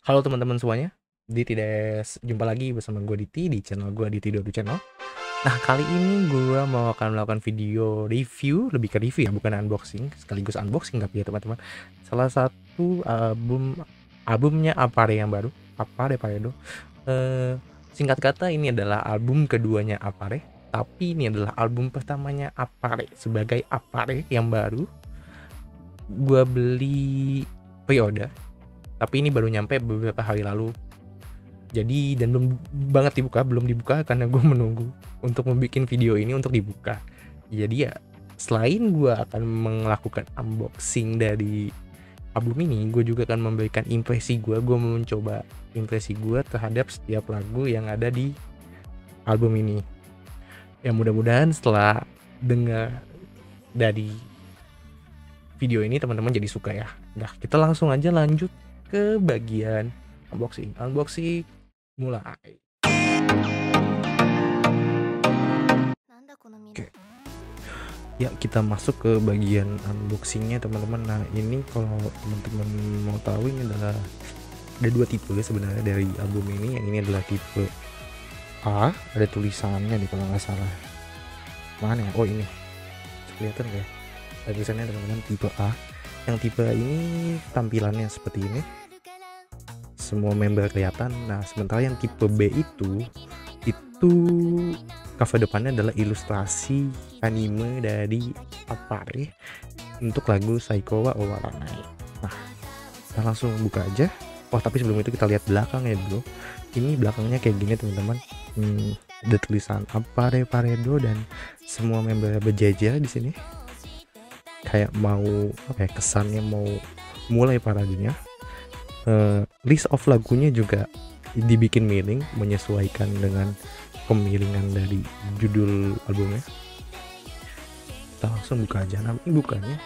Halo teman-teman semuanya, Diti Des. Jumpa lagi bersama gue Diti di channel gue Diti Dodu Channel. Nah, kali ini gue akan melakukan video review, lebih ke review ya, bukan unboxing. Sekaligus unboxing tapi ya teman-teman. Salah satu albumnya Apare yang baru, Apare Paredo. Singkat kata ini adalah album keduanya Apare, tapi ini adalah album pertamanya Apare sebagai Apare yang baru. Gue beli pre-order, tapi ini baru nyampe beberapa hari lalu. Jadi dan belum dibuka karena gue menunggu untuk membuat video ini untuk dibuka. Jadi ya selain gue akan melakukan unboxing dari album ini, gue juga akan memberikan impresi gue mencoba impresi gue terhadap setiap lagu yang ada di album ini. Ya mudah-mudahan setelah dengar dari video ini teman-teman jadi suka ya. Nah, kita langsung aja lanjut ke bagian unboxing mulai. Oke. Ya, kita masuk ke bagian unboxingnya teman-teman. Nah, ini kalau teman-teman mau tahu, ini adalah ada dua tipe sebenarnya dari album ini. Yang ini adalah tipe A, ada tulisannya nih kalau nggak salah. Mana ya? Oh, ini kelihatan kayak ada tulisannya teman-teman, tipe A. Yang tipe A ini tampilannya seperti ini, semua member kelihatan. Nah, sementara yang tipe B itu cover depannya adalah ilustrasi anime dari Apare untuk lagu Saiko wa Owaranai. Nah, kita langsung buka aja. Oh, tapi sebelum itu kita lihat belakangnya dulu. Ini belakangnya kayak gini teman-teman. Ada tulisan Apare Paredo dan semua member berjejer di sini. Kayak mau apa ya, kesannya mau mulai paradenya. List of lagunya juga dibikin miring menyesuaikan dengan pemiringan dari judul albumnya. Kita langsung buka aja. Nah, ini bukanya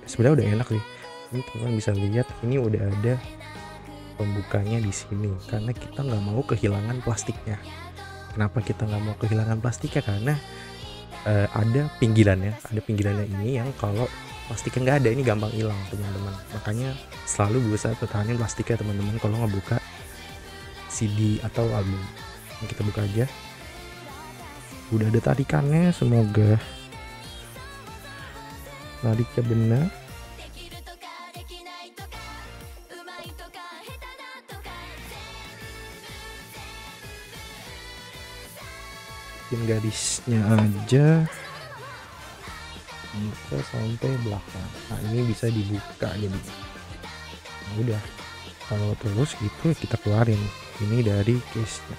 sebenarnya udah enak nih. Ini teman bisa lihat, ini udah ada pembukanya di sini karena kita nggak mau kehilangan plastiknya. Kenapa kita nggak mau kehilangan plastiknya? Karena ada pinggirannya ini yang kalau plastiknya nggak ada ini gampang hilang teman-teman. Makanya selalu berusaha pertahanin plastiknya teman-teman kalau ngebuka CD atau album. Ini kita buka aja. Udah ada tarikannya, semoga tariknya benar. Bikin garisnya aja buka sampai belakang. Nah, ini bisa dibuka jadi. Nah, udah, kalau terus gitu kita keluarin ini dari case nya.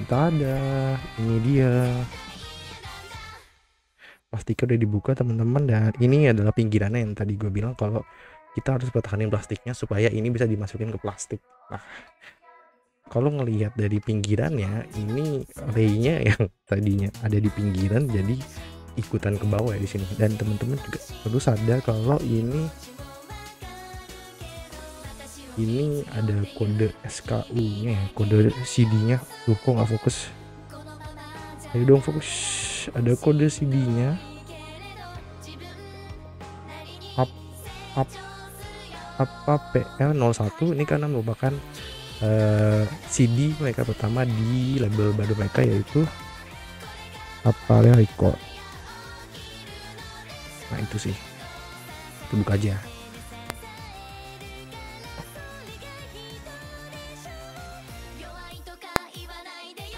Tada, ini dia plastiknya udah dibuka teman-teman, dan ini adalah pinggirannya yang tadi gue bilang kalau kita harus pertahanin plastiknya supaya ini bisa dimasukin ke plastik. Nah, kalau ngelihat dari pinggirannya, ini ray-nya yang tadinya ada di pinggiran jadi ikutan ke bawah ya di sini. Dan teman-teman juga perlu sadar kalau ini ada kode SKU-nya ya, kode CD-nya. Loh, kok nggak fokus? Ayo dong fokus. Ada kode CD-nya. Apa PL01 ini karena merupakan CD mereka pertama di label baru mereka, yaitu Apare Record. Nah, itu sih, kita buka aja.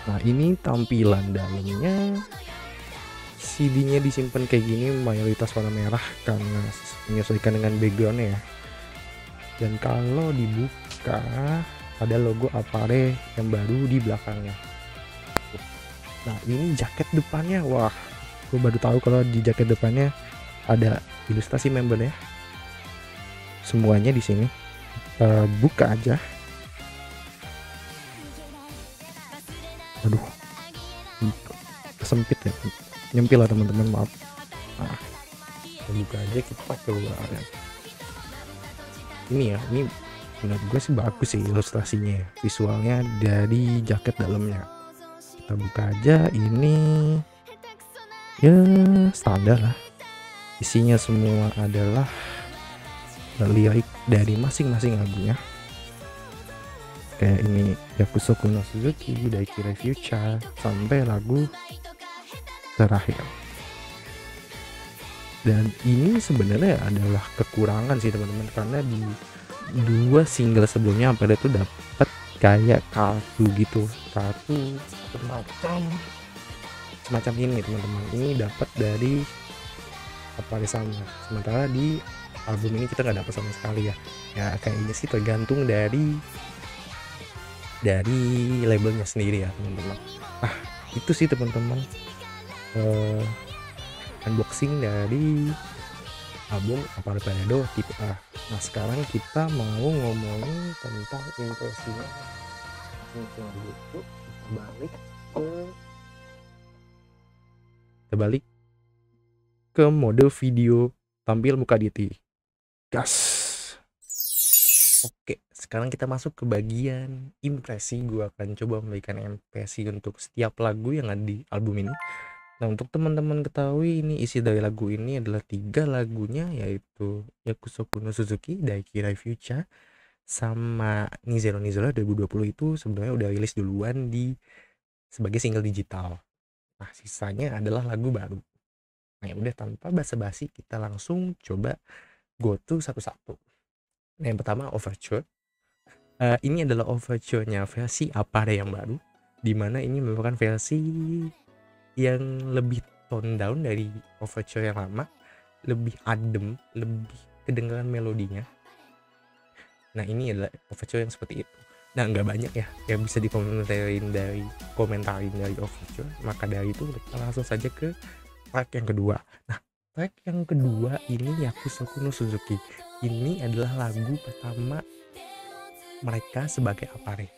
Nah, ini tampilan dalamnya. CD-nya disimpan kayak gini, mayoritas warna merah karena menyesuaikan dengan backgroundnya ya. Dan kalau dibuka ada logo Apare yang baru di belakangnya. Nah, ini jaket depannya. Wah, gue baru tahu kalau di jaket depannya ada ilustrasi membernya. Semuanya di sini. Buka aja. Aduh, sempit ya, nyempil lah teman-teman, maaf. Nah, buka aja, kita keluar. Ini ya, ini menurut gue sih bagus sih ilustrasinya, visualnya dari jaket dalamnya. Kita buka aja. Ini ya standar lah, isinya semua adalah lirik dari masing-masing lagunya. Kayak ini Yakusoku no Suzuki, Daikira Future, sampai lagu terakhir. Dan ini sebenarnya adalah kekurangan sih teman-teman, karena di 2 single sebelumnya Ampere itu dapat kayak kartu gitu, kartu semacam ini teman-teman. Ini dapat dari Ampere sama, sementara di album ini kita nggak dapat sama sekali ya. Ya kayaknya sih tergantung dari labelnya sendiri ya teman-teman. Nah itu sih teman-teman unboxing dari album Ampere Parade tipe A. Nah sekarang kita mau ngomongin tentang impresinya. Kita balik ke mode video tampil muka Diti. Gas. Oke, sekarang kita masuk ke bagian impresi. Gue akan coba memberikan impresi untuk setiap lagu yang ada di album ini. Nah untuk teman-teman ketahui, ini isi dari lagu ini adalah 3 lagunya, yaitu Yakusoku no Suzuki, Daikira Future, sama Nizero 2020 itu sebenarnya udah rilis duluan sebagai single digital. Nah sisanya adalah lagu baru. Nah ya udah, tanpa basa-basi kita langsung coba go to satu-satu. Nah yang pertama Overture. Ini adalah overture-nya versi Ampere yang baru, dimana ini merupakan versi yang lebih tone down dari overture yang lama, lebih adem, lebih kedengaran melodinya. Nah ini adalah overture yang seperti itu. Nah nggak banyak ya yang bisa dikomentarin dari overture, maka dari itu kita langsung saja ke track yang kedua. Nah track yang kedua ini Yakusoku no Suzuki. Ini adalah lagu pertama mereka sebagai Ampere.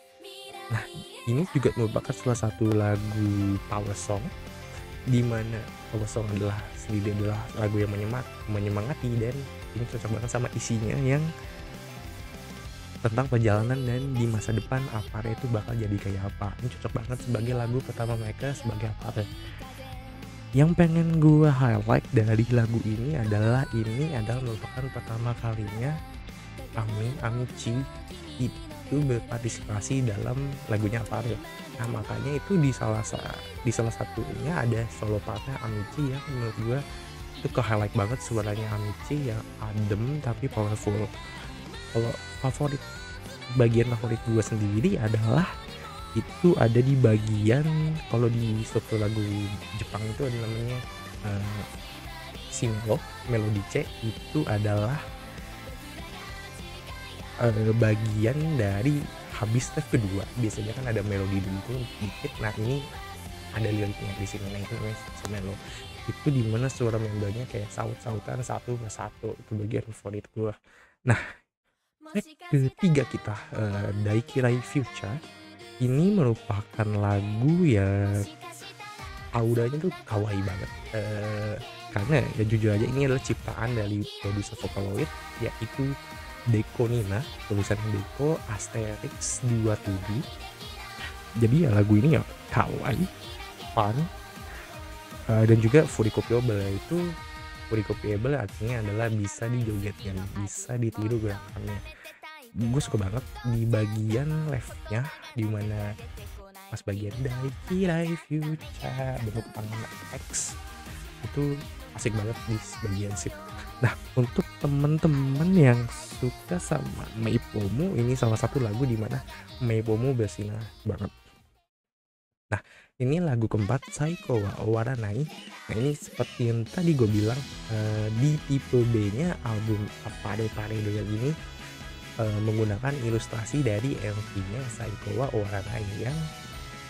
Nah ini juga merupakan salah satu lagu power song, di mana power song adalah lagu yang menyemangati, dan ini cocok banget sama isinya yang tentang perjalanan dan di masa depan Ampere itu bakal jadi kayak apa. Ini cocok banget sebagai lagu pertama mereka sebagai Ampere. Yang pengen gue highlight dari lagu ini adalah merupakan pertama kalinya Amici itu berpartisipasi dalam lagunya Ampere. Nah makanya itu di salah satunya ada solo partnya Amici yang menurut gue itu ke highlight banget. Suaranya Amici yang adem tapi powerful. Kalau bagian favorit gue sendiri adalah itu ada di bagian, kalau di struktur lagu Jepang itu ada namanya Shimelo, melodi C, itu adalah bagian dari habis step kedua. Biasanya kan ada melodi dulu dikit, nah ini ada liriknya di sini. Nah itu namanya Shimelo, itu dimana suara membernya kayak saut-sautan satu persatu. Itu bagian favorit gue. Nah ketiga kita Daikira Future. Ini merupakan lagu yang auranya tuh kawaii banget, karena ya jujur aja ini adalah ciptaan dari produser Vocaloid, yaitu Deko Nina, tulisan Deko Asterix 27. Jadi ya lagu ini ya kawaii, fun, dan juga fully copyable. Itu fully copyable artinya adalah bisa dijogetkan, bisa ditiru gerakannya. Gue suka banget di bagian leftnya, dimana pas bagian Daikira Future bentuk tangan X itu asik banget di bagian situ. Nah untuk temen-temen yang suka sama Meipomu, ini salah satu lagu dimana Meipomu bersinar banget. Nah ini lagu keempat Saiko wa Owaranai. Nah ini seperti yang tadi gue bilang, di tipe B nya album Ampere Parade ini menggunakan ilustrasi dari MV-nya Saiko wa Owaranai yang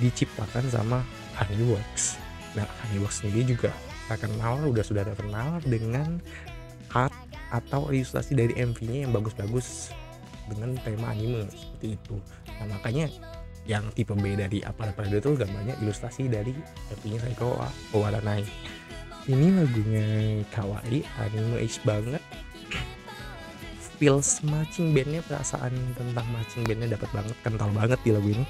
diciptakan sama Honeyworks. Nah Honeyworks sendiri juga sudah terkenal dengan art atau ilustrasi dari MV-nya yang bagus-bagus dengan tema anime seperti itu. Nah makanya yang tipe B dari Ampere Parade itu gambarnya ilustrasi dari MV-nya Saiko wa Owaranai. Ini lagunya kawaii, anime-ish banget. Feels marching bandnya, perasaan tentang marching bandnya dapat banget, kental banget di lagu ini.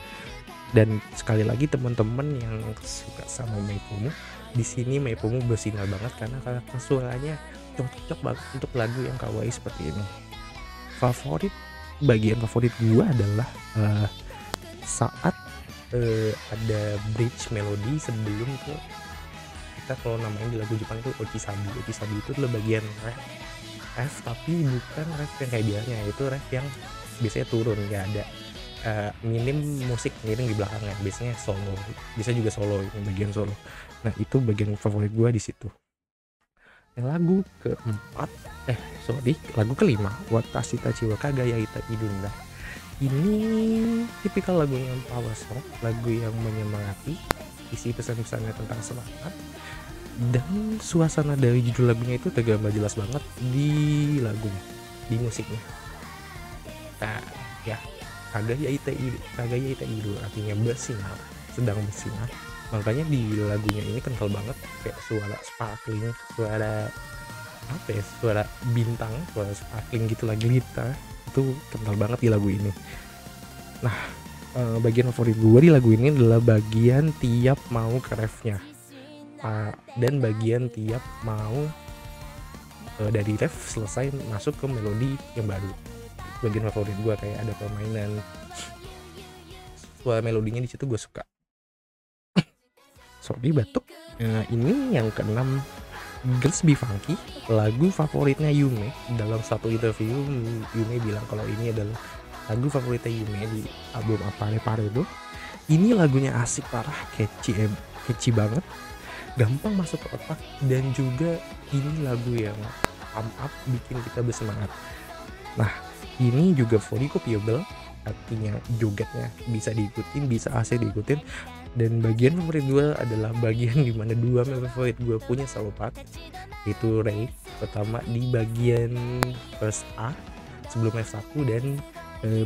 Dan sekali lagi teman-teman yang suka sama Meipomu, di sini Meipomu bersinar banget karena karakter suaranya cocok banget untuk lagu yang kawaii seperti ini. bagian favorit gua adalah saat ada bridge melodi sebelum ke kita kalau namanya di lagu Jepang itu Ochisabi. Ochisabi itu adalah bagian ref tapi bukan ref yang kayak biasanya, itu ref yang biasanya turun, nggak ada minim musik ngiring di belakangnya, biasanya solo, bisa juga solo, ini bagian solo. Nah itu bagian favorit gua di situ. Yang lagu keempat lagu kelima, Watashi Tachi wa Kagayaitai Idunda. Ini tipikal lagunya power song, lagu yang menyemangati, isi pesan-pesannya tentang semangat, dan suasana dari judul lagunya itu tergambar jelas banget di lagunya, di musiknya. Nah ya, Kagayaitai Idu artinya bersinar, sedang bersinar. Makanya di lagunya ini kental banget, kayak suara sparkling, suara bintang, suara sparkling gitu lah, glitter, itu kental banget di lagu ini. Nah bagian favorit gue di lagu ini adalah bagian tiap mau ke refnya, dan bagian tiap mau dari ref selesai masuk ke melodi yang baru. Bagian favorit gue, kayak ada permainan suara melodinya di situ gue suka. Sorry batuk. Ini yang keenam, Girls Be Funky, lagu favoritnya Yume. Dalam satu interview Yume bilang kalau ini adalah lagu favoritnya Yume di album Apare Paredo. Ini lagunya asik parah, catchy banget, gampang masuk ke otak, dan juga ini lagu yang pump up, bikin kita bersemangat. Nah ini juga fully copyable, artinya jogetnya bisa diikutin, bisa asik diikutin. Dan bagian favorit gue adalah bagian dimana dua member favorit gue punya solo part, yaitu Rei pertama di bagian verse A sebelum F1, dan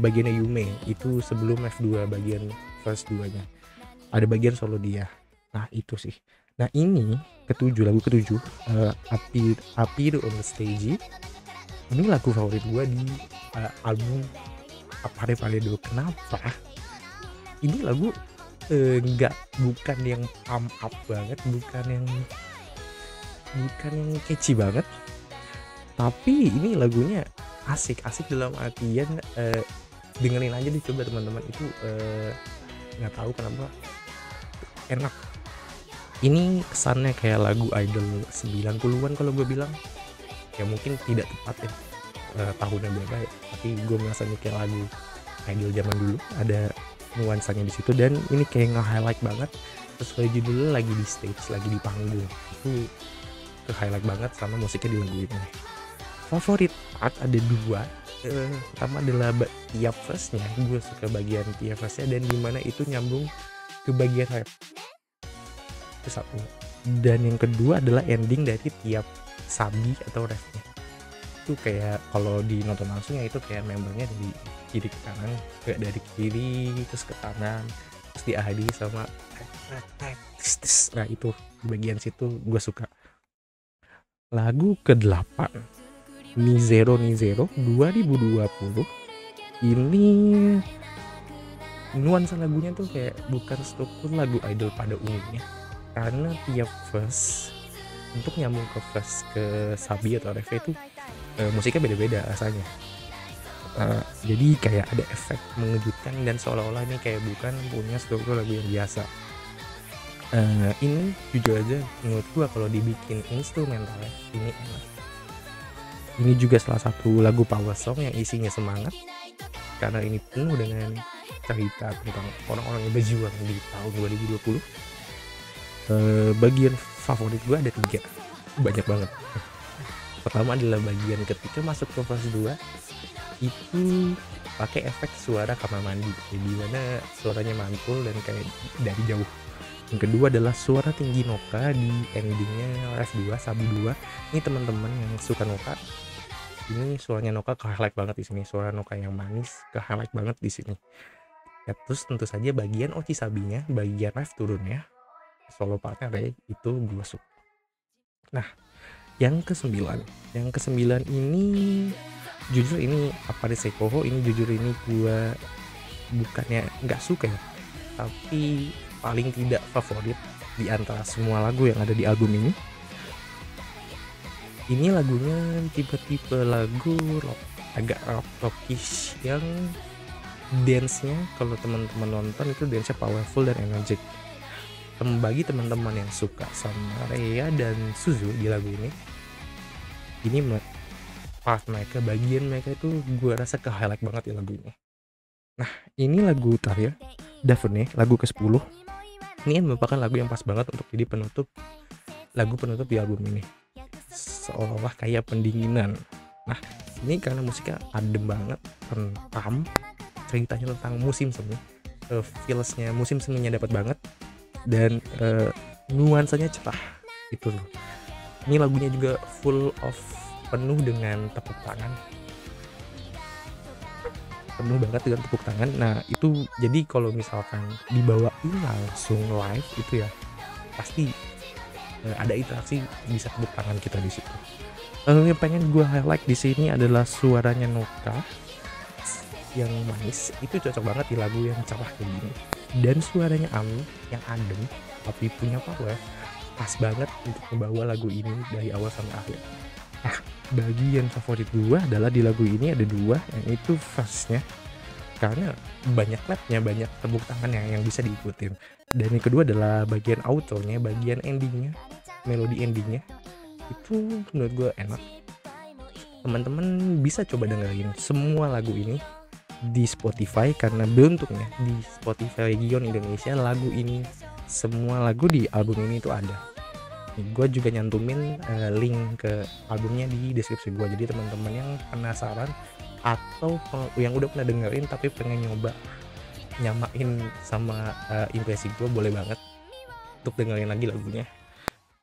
bagiannya Yume itu sebelum F2 bagian verse 2 nya ada bagian solo dia. Nah itu sih. Nah ini lagu ketujuh, Appear on the Stage. Ini lagu favorit gue di album Apare Paredo. Kenapa? Ini lagu bukan yang pump up banget, bukan yang catchy banget, tapi ini lagunya asik dalam artian dengerin aja dicoba teman-teman, itu nggak tahu kenapa enak. Ini kesannya kayak lagu idol 90-an kalau gue bilang, ya mungkin tidak tepat ya tahunnya berapa ya, tapi gue merasa ini kayak lagu idol zaman dulu, ada nuansanya di situ. Dan ini kayak nge-highlight banget sesuai judulnya, lagi di stage, lagi di panggung, itu ke-highlight banget sama musiknya di lagu ini. Favorit part ada dua, pertama adalah tiap verse-nya, gue suka bagian tiap verse-nya, dan dimana itu nyambung ke bagian rap, itu satu. Dan yang kedua adalah ending dari tiap sabi atau refnya, itu kayak kalau di nonton langsung ya itu kayak membernya dari kiri ke kanan, kayak dari kiri terus ke kanan, terus diakhiri sama nah itu bagian situ gue suka. Lagu ke-8, Nizero 2020. Ini nuansa lagunya tuh kayak bukan struktur lagu idol pada umumnya, karena tiap verse untuk nyambung ke verse ke sabi atau ref itu musiknya beda-beda rasanya. Jadi kayak ada efek mengejutkan, dan seolah-olah ini kayak bukan punya struktur lagu yang biasa. Ini jujur aja menurut gua kalau dibikin instrumentalnya ini enak. Ini juga salah satu lagu power song yang isinya semangat, karena ini penuh dengan cerita tentang orang-orang yang berjuang di tahun 2020. Bagian favorit gua ada 3, banyak banget. Pertama adalah bagian ketika masuk ke verse 2, itu pakai efek suara kamar mandi, di mana suaranya mantul dan kayak dari jauh. Yang kedua adalah suara tinggi Noka di endingnya ref 2 sabi 2. Ini teman-teman yang suka Noka, ini suaranya Noka ke-highlight banget di sini, suara Noka yang manis ke-highlight banget di sini. Ya, terus tentu saja bagian Ochisabinya, bagian ref turunnya, solo partnya Rei, itu gue suka. Nah yang ke-9 ini jujur ini Apare Seikoho, ini jujur ini gue bukannya nggak suka ya, tapi paling tidak favorit di antara semua lagu yang ada di album ini. Ini lagunya tipe-tipe lagu rock, agak rockish yang dance-nya kalau teman-teman nonton itu dance-nya powerful dan energik. Bagi teman-teman yang suka sama Rhea dan Suzu di lagu ini part mereka, bagian mereka itu gue rasa ke highlight banget di lagu ini. Nah, ini lagu terakhir Daphne, lagu ke-10. Ini merupakan lagu yang pas banget untuk jadi lagu penutup di album ini. Seolah kayak pendinginan. Nah, ini karena musiknya adem banget, tentam, ceritanya tentang musim semi, feelsnya musim seminya dapat banget, dan nuansanya cerah itu loh. Ini lagunya juga penuh dengan tepuk tangan, penuh banget dengan tepuk tangan. Nah itu jadi kalau misalkan dibawain langsung live itu ya pasti ada interaksi, bisa tepuk tangan kita di situ. Yang pengen gue highlight di sini adalah suaranya Noka yang manis, itu cocok banget di lagu yang cerah kayak gini. Dan suaranya Ami yang adem tapi punya power, pas banget untuk membawa lagu ini dari awal sampai akhir. Nah, bagian favorit gue adalah di lagu ini ada dua, yang itu verse-nya, karena banyak clap-nya, banyak tepuk tangan yang bisa diikutin. Dan yang kedua adalah bagian outro-nya, bagian endingnya, melodi endingnya itu menurut gue enak. Teman-teman bisa coba dengerin semua lagu ini di Spotify, karena beruntungnya di Spotify region Indonesia lagu ini, semua lagu di album ini tuh ada. Gue juga nyantumin link ke albumnya di deskripsi gue, jadi teman-teman yang penasaran atau yang udah pernah dengerin tapi pengen nyoba nyamain sama impresi gue, boleh banget untuk dengerin lagi lagunya.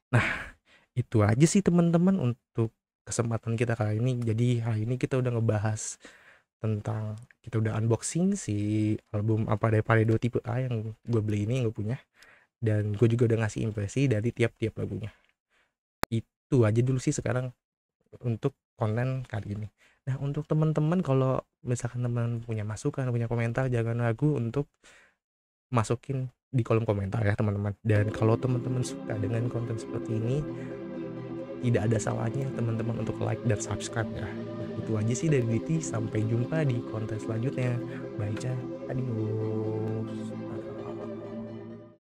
Nah itu aja sih teman-teman untuk kesempatan kita kali ini. Jadi hari ini kita udah ngebahas tentang, kita udah unboxing si album Apa Deh Paredo tipe A yang gue beli ini, yang gue punya, dan gue juga udah ngasih impresi dari tiap-tiap lagunya. Itu aja dulu sih sekarang untuk konten kali ini. Nah untuk teman-teman, kalau misalkan teman punya masukan, punya komentar, jangan ragu untuk masukin di kolom komentar ya teman-teman. Dan kalau teman-teman suka dengan konten seperti ini, tidak ada salahnya teman-teman untuk like dan subscribe ya. Itu aja sih dari Diti, sampai jumpa di konten selanjutnya. Bye, adios.